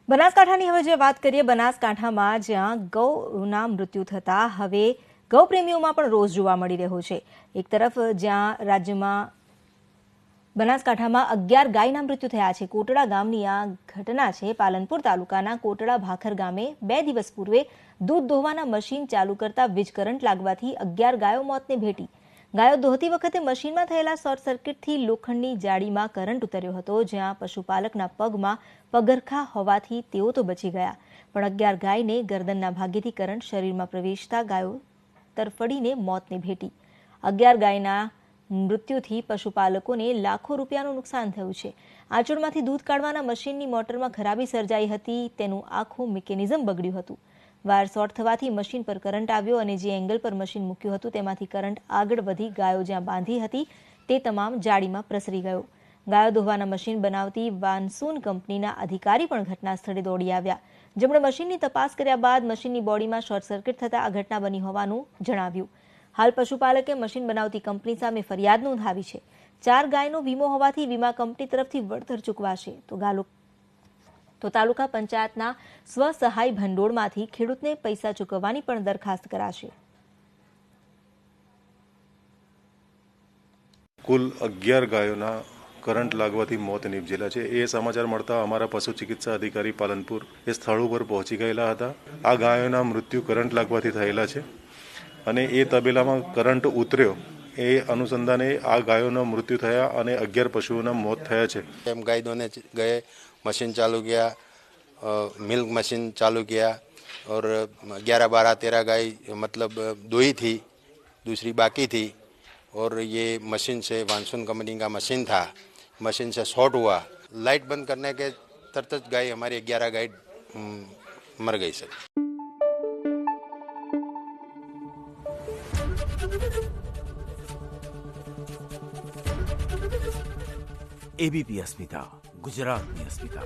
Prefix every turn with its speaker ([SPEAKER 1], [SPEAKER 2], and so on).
[SPEAKER 1] બનાસકાંઠાની હવે જે વાત કરીએ, બનાસકાંઠામાં જ્યાં ગૌના મૃત્યુ થતાં હવે ગૌપ્રેમીઓમાં પણ રોષ જોવા મળી રહ્યો છે। એક તરફ જ્યાં રાજ્યમાં બનાસકાંઠામાં 11 ગાયના મૃત્યુ થયા છે। કોટડા ગામની આ ઘટના છે। પાલનપુર તાલુકાના કોટડા ભાખર ગામે 2 દિવસ પૂર્વે દૂધ દોહવાના મશીન ચાલુ કરતા વીજ કરંટ લાગવાથી 11 ગાયો મોતને ભેટી। ગાયો દોહતી વખતે મશીનમાં થયેલા શોર્ટ સર્કિટથી લોખંડની જાળીમાં કરંટ ઉતર્યો હતો, જ્યાં પશુપાલકના પગમાં પગરખા હોવાથી તેઓ તો બચી ગયા, પણ 11 ગાયને ગરદનના ભાગેથી કરંટ શરીરમાં પ્રવેશતા ગાયો તરફડીને મોતને ભેટી। 11 ગાયના મૃત્યુથી પશુપાલકોને લાખો રૂપિયાનું નુકસાન થયું છે। આંચળમાંથી દૂધ કાઢવાના મશીનની મોટરમાં ખરાબી સર્જાઈ હતી, તેનું આખું મિકેનિઝમ બગડ્યું હતું। વાયર શોર્ટ થવાથી મશીન પર કરંટ આવ્યો અને જે એંગલ પર મશીન મૂક્યું હતું તેમાંથી કરંટ આગળ વધી ગાયો જ્યાં બાંધી હતી તે તમામ જાળીમાં પ્રસરી ગયો। ગાયો દોહવાના મશીન બનાવતી વાનસૂન કંપનીના અધિકારી પણ ઘટના સ્થળે દોડી આવ્યા, જેમણે મશીનની તપાસ કર્યા બાદ મશીનની બોડીમાં શોર્ટ સર્કિટ થતાં આ ઘટના બની હોવાનું જણાવ્યું। હાલ પશુપાલકે મશીન બનાવતી કંપની સામે ફરિયાદ નોંધાવી છે। 4 ગાયનો વીમો હોવાથી વીમા કંપની તરફથી વળતર ચૂકવાશે તો તાલુકા પંચાયતના સ્વસહાય ભંડોળમાંથી ખેડૂતને પૈસા ચૂકવવાની પણ દરખાસ્ત કરાશે।
[SPEAKER 2] કુલ 11 ગાયોના કરંટ લાગવાથી મોત નિપજેલા છે। એ સમાચાર મળતા અમારા પશુ ચિકિત્સા અધિકારી પાલનપુર એ સ્થળ ઉપર પહોંચી ગયેલા હતા। આ ગાયોના મૃત્યુ કરંટ લાગવાથી થયેલા છે અને એ તબેલામાં કરંટ ઉતર્યો એ અનુસંધાને આ ગાયોના મૃત્યુ થયા અને 11 પશુઓના મોત થયા છે।
[SPEAKER 3] એમ ગાય દોने गए, मशीन चालू किया, मिल्क मशीन चालू किया और 11, 12, 13 गाय मतलब दोई थी, दूसरी बाकी थी और ये मशीन से वानसून कंपनी का मशीन था, मशीन से शॉर्ट हुआ। लाइट बंद करने के तरत गाय हमारी 11 गाय मर गई सर।
[SPEAKER 4] एबीपी अस्मिता, गुजरातनी अस्मिता।